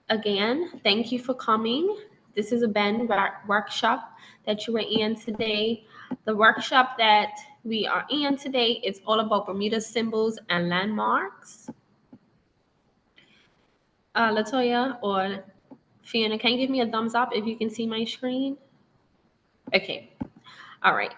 Again, thank you for coming. This is a Ben workshop that you were in today. The workshop that we are in today is all about Bermuda symbols and landmarks. Latoya or Fiona, can you give me a thumbs up if you can see my screen? Okay, all right.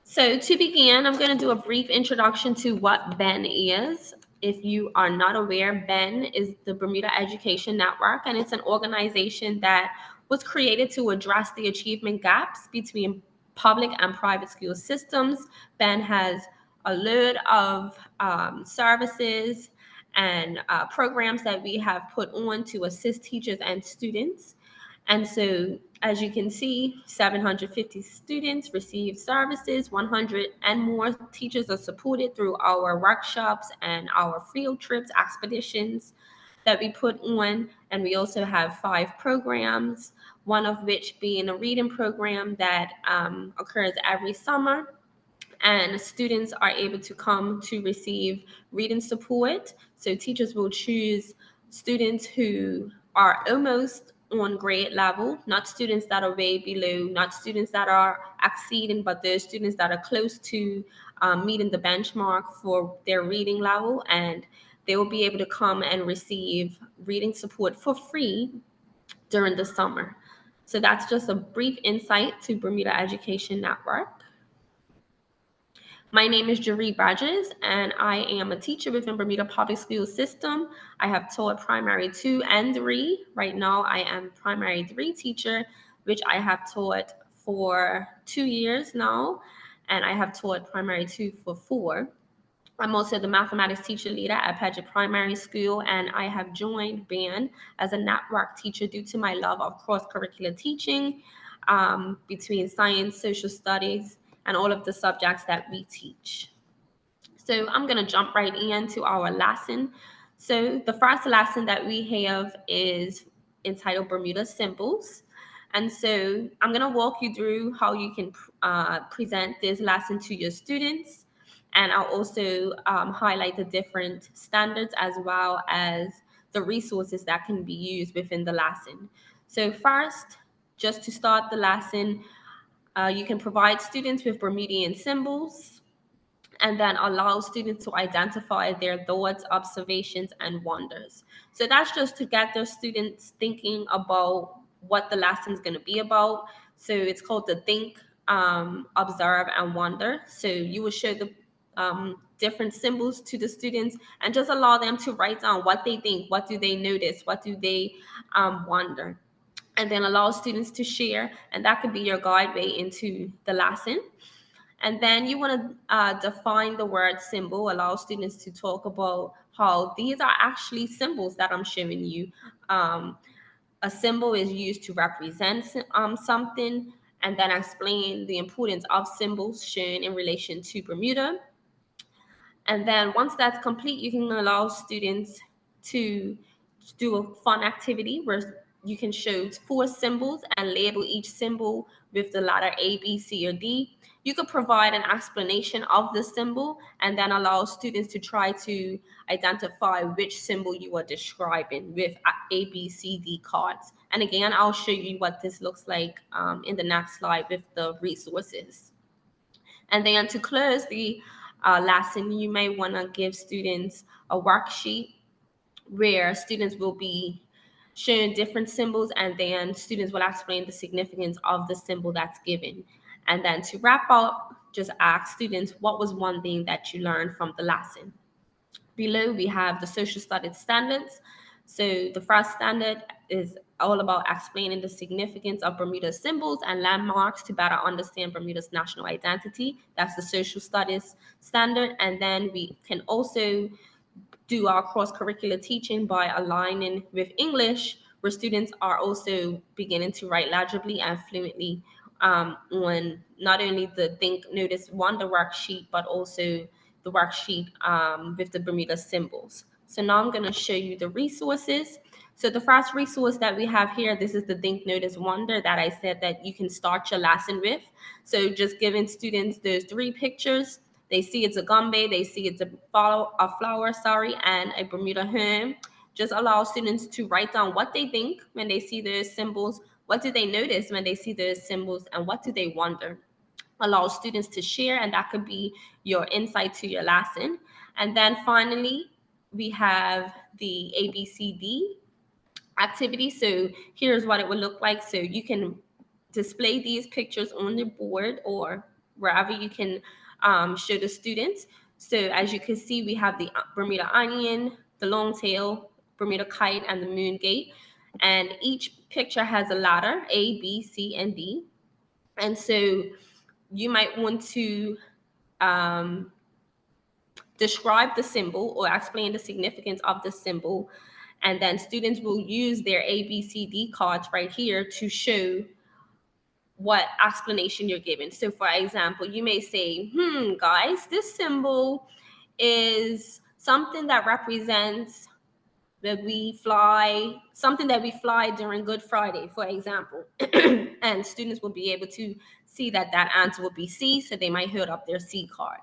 So to begin, I'm going to do a brief introduction to what BEN is. If you are not aware, BEN is the Bermuda Education Network, and it's an organization that was created to address the achievement gaps between public and private school systems. BEN has a load of services and programs that we have put on to assist teachers and students. And so, as you can see, 750 students receive services, 100 and more teachers are supported through our workshops and our field trips, expeditions that we put on. And we also have 5 programs, one of which being a reading program that occurs every summer. And students are able to come to receive reading support. So teachers will choose students who are almost on grade level, not students that are way below, not students that are exceeding, but those students that are close to meeting the benchmark for their reading level. And they will be able to come and receive reading support for free during the summer. So that's just a brief insight to Bermuda Education Network. My name is Jaree Bridges, and I am a teacher within Bermuda Public School System. I have taught primary 2 and 3. Right now, I am primary 3 teacher, which I have taught for 2 years now, and I have taught primary 2 for 4. I'm also the mathematics teacher leader at Paget Primary School, and I have joined BAND as a network teacher due to my love of cross-curricular teaching between science, social studies, and all of the subjects that we teach. So I'm going to jump right into our lesson. So the first lesson that we have is entitled Bermuda Symbols. And so I'm going to walk you through how you can present this lesson to your students. And I'll also highlight the different standards as well as the resources that can be used within the lesson. So first, just to start the lesson, you can provide students with Bermudian symbols and then allow students to identify their thoughts, observations, and wonders. So that's just to get the students thinking about what the lesson is going to be about. So it's called the Think, Observe, and Wonder. So you will show the different symbols to the students and just allow them to write down what they think, what do they notice, what do they wonder, and then allow students to share, and that could be your guideway into the lesson. And then you want to define the word symbol, allow students to talk about how these are actually symbols that I'm showing you. Um, a symbol is used to represent something, and then explain the importance of symbols shown in relation to Bermuda. And then once that's complete, you can allow students to do a fun activity where you can show 4 symbols and label each symbol with the letter A, B, C, or D. You could provide an explanation of the symbol and then allow students to try to identify which symbol you are describing with A, B, C, D cards. And again, I'll show you what this looks like in the next slide with the resources. And then to close the lesson, you may want to give students a worksheet where students will be showing different symbols, and then students will explain the significance of the symbol that's given. And then to wrap up, just ask students, what was one thing that you learned from the lesson? Below, we have the social studies standards. So the first standard is all about explaining the significance of Bermuda's symbols and landmarks to better understand Bermuda's national identity. That's the social studies standard. And then we can also do our cross-curricular teaching by aligning with English, where students are also beginning to write legibly and fluently on not only the Think, Notice, Wonder worksheet, but also the worksheet with the Bermuda symbols. So now I'm going to show you the resources. So the first resource that we have here, this is the Think, Notice, Wonder that I said that you can start your lesson with. So just giving students those 3 pictures. They see it's a gumbe, they see it's a flower, and a Bermuda home. Just allow students to write down what they think when they see those symbols, what do they notice when they see those symbols, and what do they wonder. Allow students to share, and that could be your insight to your lesson. And then finally, we have the ABCD activity. So here's what it would look like. So you can display these pictures on the board or wherever you can show the students. So as you can see, we have the Bermuda onion, the long tail, Bermuda kite, and the moon gate. And each picture has a letter, A, B, C, and D. And so you might want to describe the symbol or explain the significance of the symbol. And then students will use their ABCD cards right here to show what explanation you're giving. So for example, you may say, guys, this symbol is something that represents that we fly, something that we fly during Good Friday, for example. And students will be able to see that that answer will be C, so they might hold up their C card.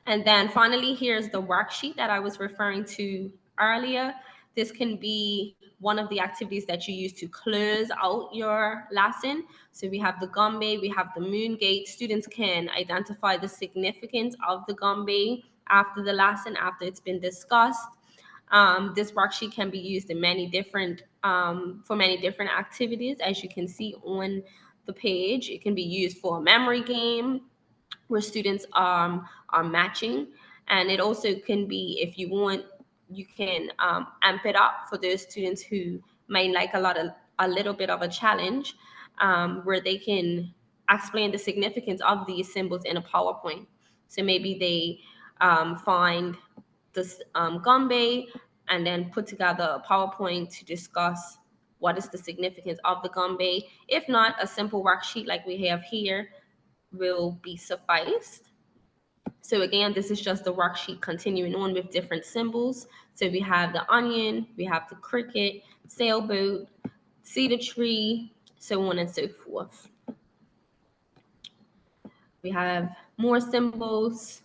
And then finally, here's the worksheet that I was referring to earlier. This can be one of the activities that you use to close out your lesson. So we have the gumbe, we have the moon gate. Students can identify the significance of the gumbe after the lesson, after it's been discussed. This worksheet can be used in many different for many different activities, as you can see on the page. It can be used for a memory game where students are matching, and it also can be, if you want, you can amp it up for those students who may like a little bit of a challenge, where they can explain the significance of these symbols in a PowerPoint. So maybe they find this gumbe and then put together a PowerPoint to discuss what is the significance of the gumbe. If not, a simple worksheet like we have here will be sufficed. So again, this is just the worksheet continuing on with different symbols. So we have the onion, we have the cricket, sailboat, cedar tree, so on and so forth. We have more symbols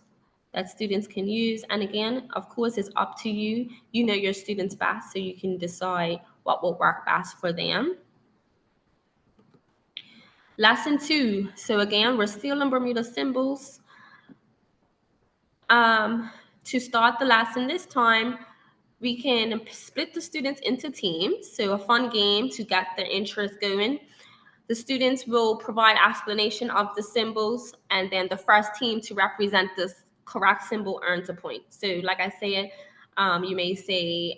that students can use. And again, of course, it's up to you. You know your students best, so you can decide what will work best for them. Lesson 2. So again, we're still in Bermuda symbols. To start the lesson this time, we can split the students into teams. So a fun game to get their interest going. The students will provide explanation of the symbols, and then the first team to represent this correct symbol earns a point. So like I said, you may say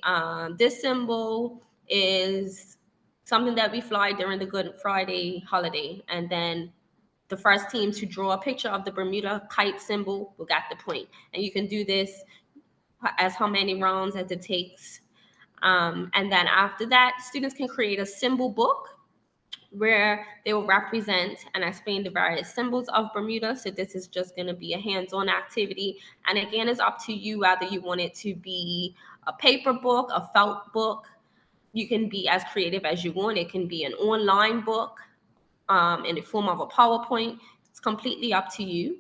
this symbol is something that we fly during the Good Friday holiday, and then the first team to draw a picture of the Bermuda kite symbol will get the point. And you can do this as how many rounds as it takes. And then after that, students can create a symbol book where they will represent and explain the various symbols of Bermuda. So this is just going to be a hands-on activity. And again, it's up to you whether you want it to be a paper book, a felt book. You can be as creative as you want. It can be an online book in the form of a PowerPoint. It's completely up to you.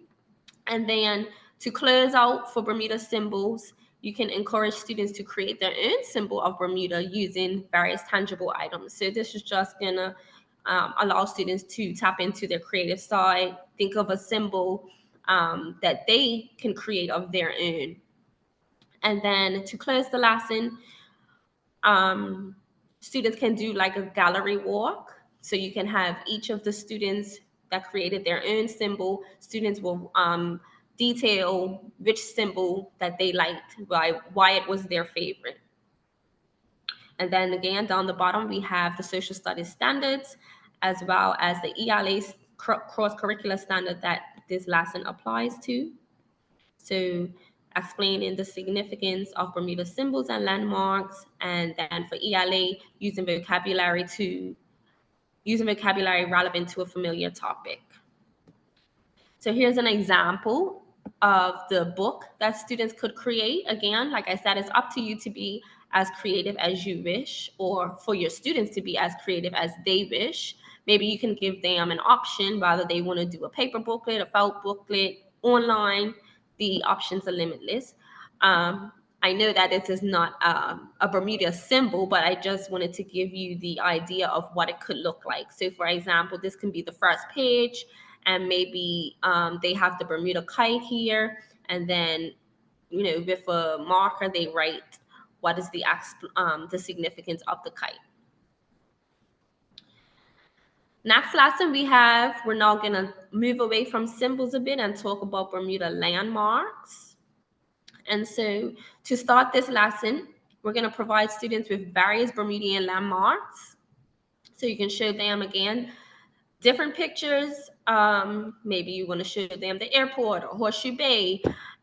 And then to close out for Bermuda symbols, you can encourage students to create their own symbol of Bermuda using various tangible items. So this is just gonna allow students to tap into their creative side, think of a symbol that they can create of their own. And then to close the lesson, students can do like a gallery walk. So you can have each of the students that created their own symbol. Students will detail which symbol that they liked, why it was their favorite. And then again, down the bottom, we have the social studies standards, as well as the ELA cross-curricular standard that this lesson applies to. So explaining the significance of Bermuda symbols and landmarks, and then for ELA, using vocabulary relevant to a familiar topic. So here's an example of the book that students could create. Again, like I said, it's up to you to be as creative as you wish, or for your students to be as creative as they wish. Maybe you can give them an option whether they want to do a paper booklet, a felt booklet, online. The options are limitless. I know that this is not a Bermuda symbol, but I just wanted to give you the idea of what it could look like. So for example, this can be the first page, and maybe they have the Bermuda kite here, and then, with a marker, they write what is the significance of the kite. Next lesson we're now going to move away from symbols a bit and talk about Bermuda landmarks. And so to start this lesson, we're going to provide students with various Bermudian landmarks. So you can show them, again, different pictures. Maybe you want to show them the airport or Horseshoe Bay,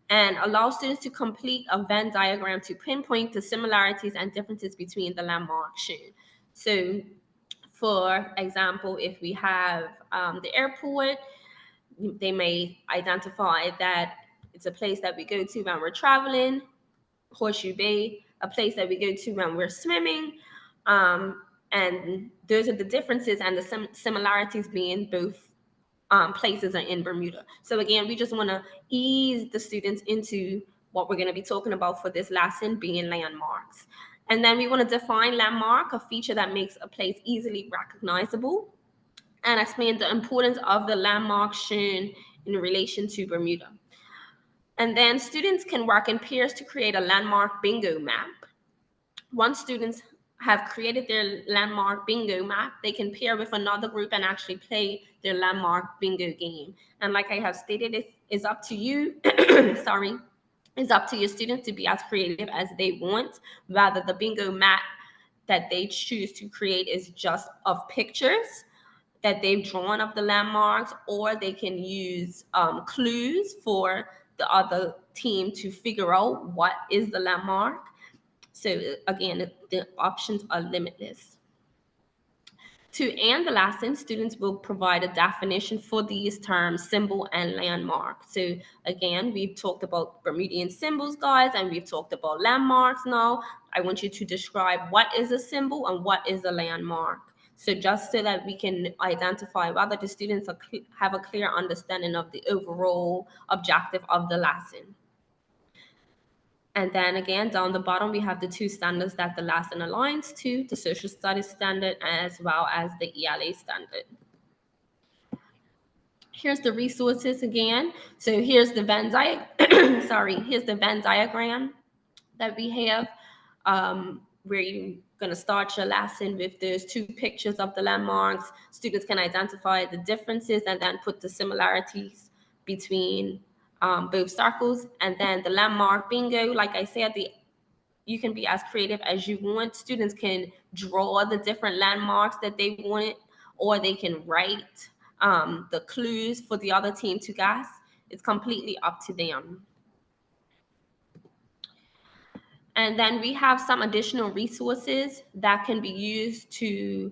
and allow students to complete a Venn diagram to pinpoint the similarities and differences between the landmarks shown. So for example, if we have the airport, they may identify that it's a place that we go to when we're traveling. Horseshoe Bay, a place that we go to when we're swimming. And those are the differences and the similarities being both places are in Bermuda. So again, we just want to ease the students into what we're going to be talking about for this lesson, being landmarks. And then we want to define landmark, a feature that makes a place easily recognizable, and explain the importance of the landmark shown in relation to Bermuda. And then students can work in pairs to create a landmark bingo map. Once students have created their landmark bingo map, they can pair with another group and actually play their landmark bingo game. And like I have stated, it's up to you, sorry, it's up to your students to be as creative as they want. Rather, the bingo map that they choose to create is just of pictures that they've drawn of the landmarks, or they can use clues for the other team to figure out what is the landmark. So again, the options are limitless. To end the lesson, students will provide a definition for these terms, symbol and landmark. So again, we've talked about Bermudian symbols, guys, and we've talked about landmarks now. I want you to describe what is a symbol and what is a landmark. So just so that we can identify whether the students have a clear understanding of the overall objective of the lesson. And then again, down the bottom, we have the two standards that the lesson aligns to, the social studies standard as well as the ELA standard. Here's the resources again. So here's the Venn diagram that we have, where you're going to start your lesson with those two pictures of the landmarks. Students can identify the differences and then put the similarities between both circles. And then the landmark bingo, like I said, you can be as creative as you want. Students can draw the different landmarks that they want, or they can write the clues for the other team to guess. It's completely up to them. And then we have some additional resources that can be used to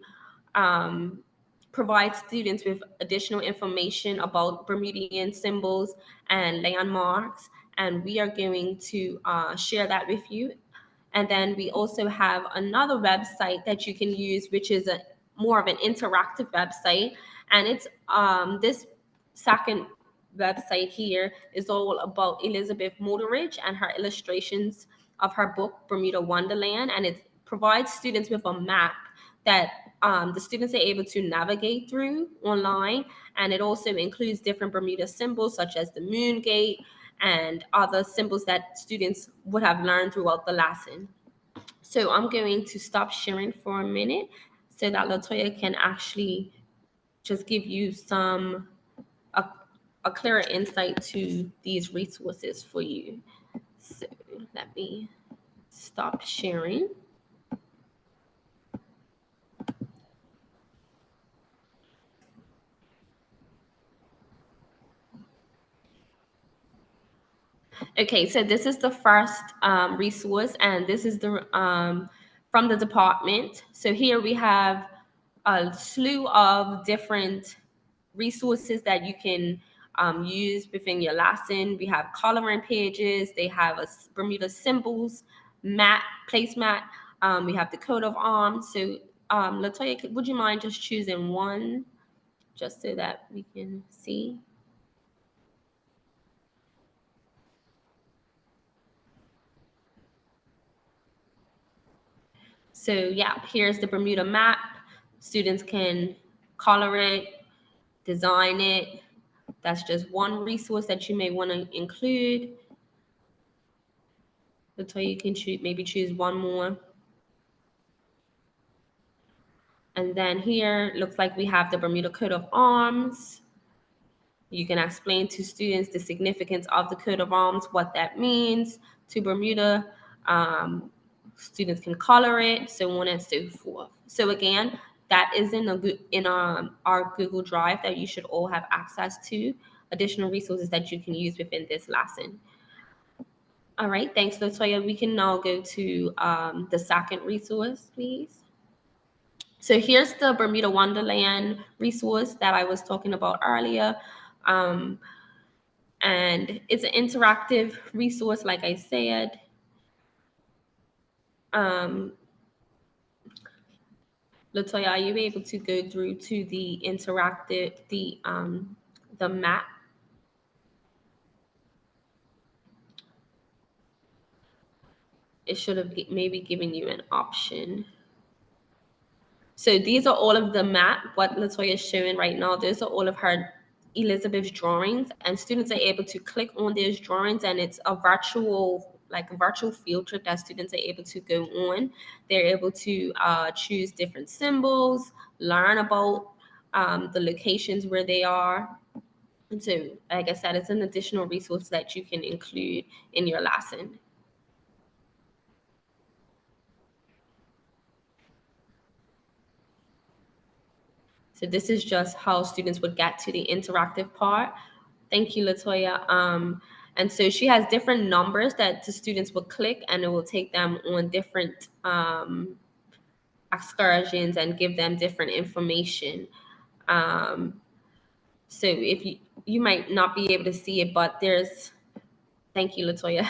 provide students with additional information about Bermudian symbols and landmarks. And we are going to share that with you. And then we also have another website that you can use, which is more of an interactive website. And it's this second website here is all about Elizabeth Motoridge and her illustrations of her book, Bermuda Wonderland. And it provides students with a map that the students are able to navigate through online. And it also includes different Bermuda symbols, such as the moon gate and other symbols that students would have learned throughout the lesson. So I'm going to stop sharing for a minute so that Latoya can actually just give you a clearer insight to these resources for you. So let me stop sharing. Okay, so this is the first resource, and this is the from the department. So here we have a slew of different resources that you can use within your lesson. We have coloring pages. They have a Bermuda symbols mat, placemat. We have the coat of arms. So Latoya, would you mind just choosing one, just so that we can see? So yeah, here's the Bermuda map. Students can color it, design it. That's just one resource that you may want to include. Latoya, you can maybe choose one more. And then here, looks like we have the Bermuda coat of arms. You can explain to students the significance of the coat of arms, what that means to Bermuda. Students can color it, so on and so forth. So again, that is in our Google Drive that you should all have access to. Additional resources that you can use within this lesson. All right, thanks, Latoya. We can now go to the second resource, please. So here's the Bermuda Wonderland resource that I was talking about earlier. And it's an interactive resource, like I said. Um, Latoya, are you able to go through to the interactive, the map? It should have maybe given you an option. So these are all of the map, what Latoya is showing right now. Those are all of her Elizabeth's drawings, and students are able to click on those drawings, and it's a virtual, like a virtual field trip that students are able to go on. They're able to choose different symbols, learn about the locations where they are. And so, like I said, it's an additional resource that you can include in your lesson. So this is just how students would get to the interactive part. Thank you, Latoya. And so she has different numbers that the students will click, and it will take them on different excursions and give them different information. So if you might not be able to see it, but there's, thank you, Latoya.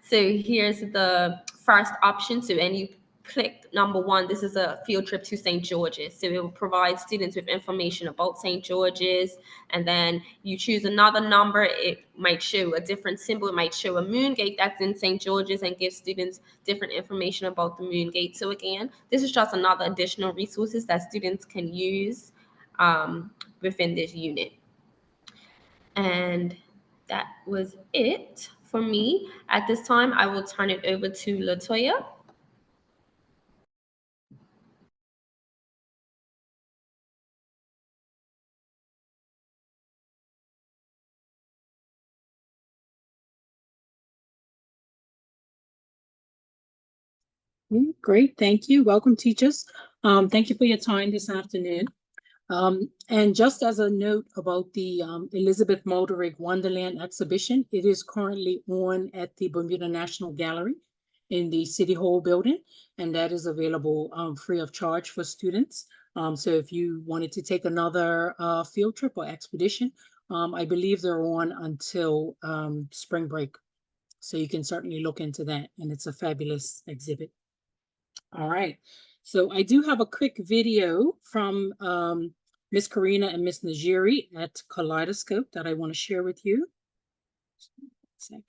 So here's the first option. So, and you click number one. This is a field trip to St. George's. So it will provide students with information about St. George's. And then you choose another number. It might show a different symbol. It might show a moon gate that's in St. George's and give students different information about the moon gate. So again, this is just another additional resources that students can use within this unit. And that was it for me. At this time, I will turn it over to Latoya. Great, thank you. Welcome, teachers. Thank you for your time this afternoon. And just as a note about the Elizabeth Molderick Wonderland exhibition, it is currently on at the Bermuda National Gallery in the City Hall building, and that is available free of charge for students. So if you wanted to take another field trip or expedition, I believe they're on until spring break. So you can certainly look into that, and it's a fabulous exhibit. All right. So I do have a quick video from Miss Karina and Miss Najiri at Kaleidoscope that I want to share with you. Second.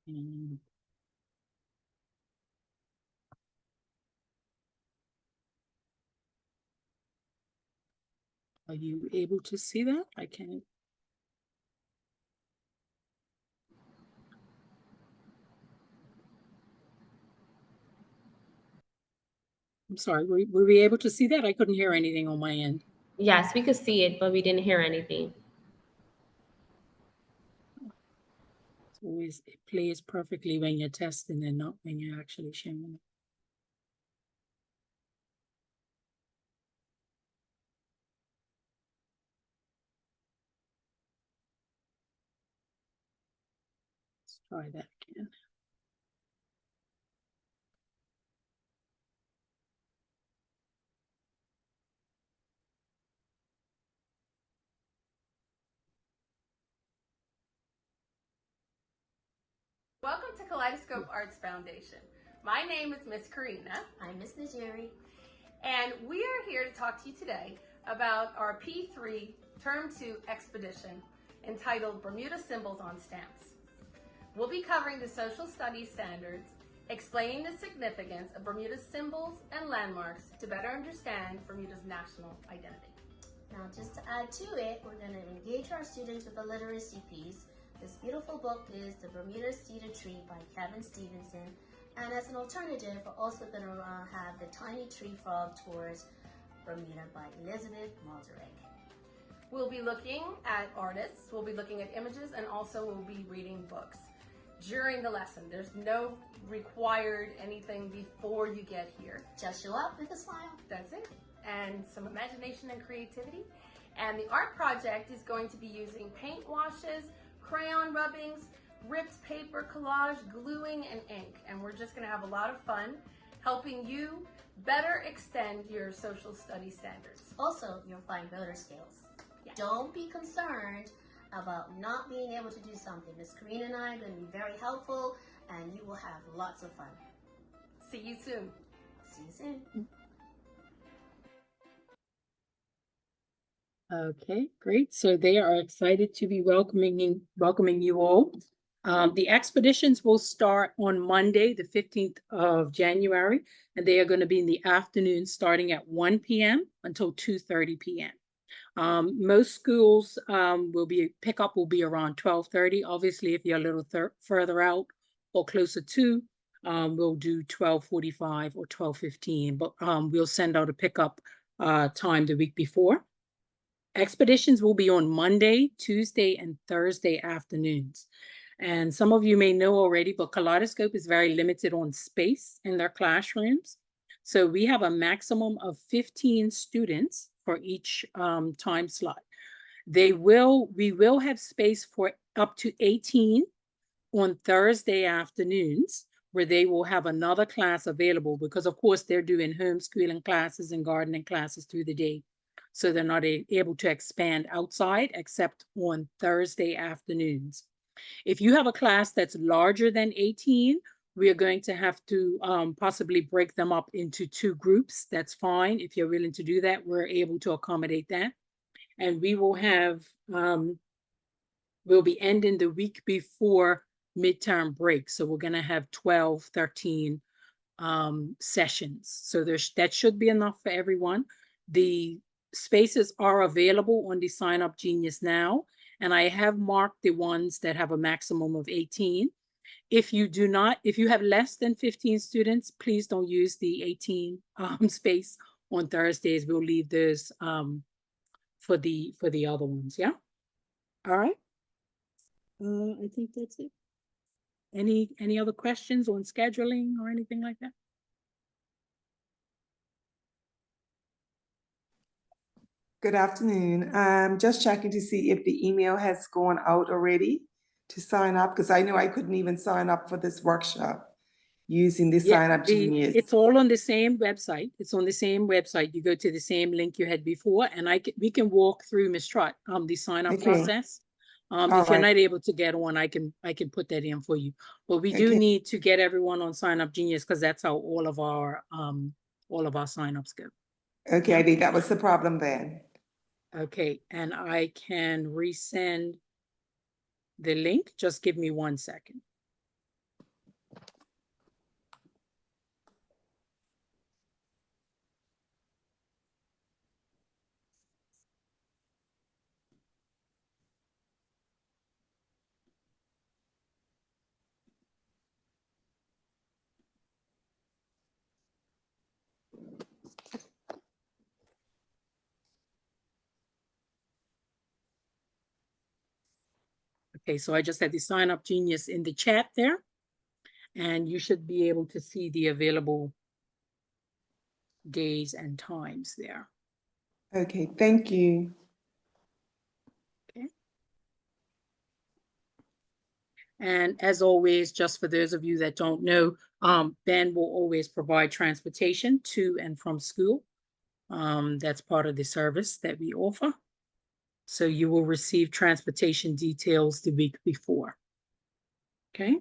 And are you able to see that? I can't. I'm sorry, were we able to see that? I couldn't hear anything on my end. Yes, we could see it, but we didn't hear anything. It's always, it plays perfectly when you're testing and not when you're actually showing it. Let's try that again. to Kaleidoscope Arts Foundation. My name is Miss Karina. I'm Miss Najeri. And we are here to talk to you today about our P3 Term 2 expedition entitled Bermuda Symbols on Stamps. We'll be covering the social studies standards, explaining the significance of Bermuda's symbols and landmarks to better understand Bermuda's national identity. Now, just to add to it, we're going to engage our students with a literacy piece. This beautiful book is The Bermuda Cedar Tree by Kevin Stevenson. And as an alternative, we're also going to have The Tiny Tree Frog Tours Bermuda by Elizabeth Malderig. We'll be looking at artists, we'll be looking at images, and also we'll be reading books during the lesson. There's no required anything before you get here. Just show up with a smile. That's it. And some imagination and creativity. And the art project is going to be using paint washes, crayon rubbings, ripped paper, collage, gluing, and ink. And we're just going to have a lot of fun helping you better extend your social studies standards. Also, your fine motor skills. Yeah. Don't be concerned about not being able to do something. Miss Karina and I are going to be very helpful, and you will have lots of fun. See you soon. See you soon. Okay, great. So they are excited to be welcoming you all. The expeditions will start on Monday, the 15th of January, and they are going to be in the afternoon starting at 1 p.m. until 2:30 p.m. Most schools pickup will be around 12:30. Obviously, if you're a little further out or closer to, we'll do 12:45 or 12:15, but we'll send out a pickup time the week before. Expeditions will be on Monday, Tuesday, and Thursday afternoons. And some of you may know already, but Kaleidoscope is very limited on space in their classrooms. So we have a maximum of 15 students for each time slot. We will have space for up to 18 on Thursday afternoons, where they will have another class available because, of course, they're doing homeschooling classes and gardening classes through the day. So they're not able to expand outside except on Thursday afternoons. If you have a class that's larger than 18, we are going to have to possibly break them up into 2 groups. That's fine. If you're willing to do that, we're able to accommodate that. And we will have, we'll be ending the week before midterm break. So we're going to have 12, 13 sessions. So that should be enough for everyone. The spaces are available on the Sign Up Genius now, and I have marked the ones that have a maximum of 18. If you have less than 15 students, please don't use the 18 space on Thursdays. We'll leave those for the other ones. Yeah. All right. I think that's it. Any other questions on scheduling or anything like that? Good afternoon. Just checking to see if the email has gone out already to sign up, because I know I couldn't even sign up for this workshop using the Sign Up Genius. It's all on the same website. It's on the same website. You go to the same link you had before, and we can walk through, Ms. Trott, the sign up process. If you're not able to get on, I can put that in for you. But we do need to get everyone on Sign Up Genius because that's how all of our sign-ups go. Okay, I think that was the problem then. Okay, and I can resend the link. Just give me 1 second. Okay, so I just had the Sign Up Genius in the chat there, and you should be able to see the available days and times there. Okay, thank you. Okay. And as always, just for those of you that don't know, Ben will always provide transportation to and from school. That's part of the service that we offer. So you will receive transportation details the week before. Okay.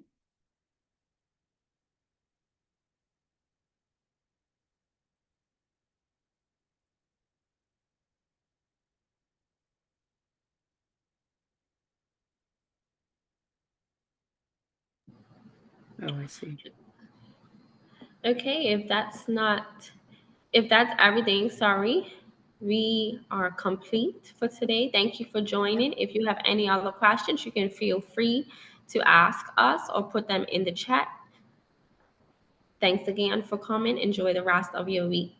Oh, I see. Okay, if that's everything, sorry, we are complete for today. Thank you for joining. If you have any other questions, you can feel free to ask us or put them in the chat. Thanks again for coming. Enjoy the rest of your week.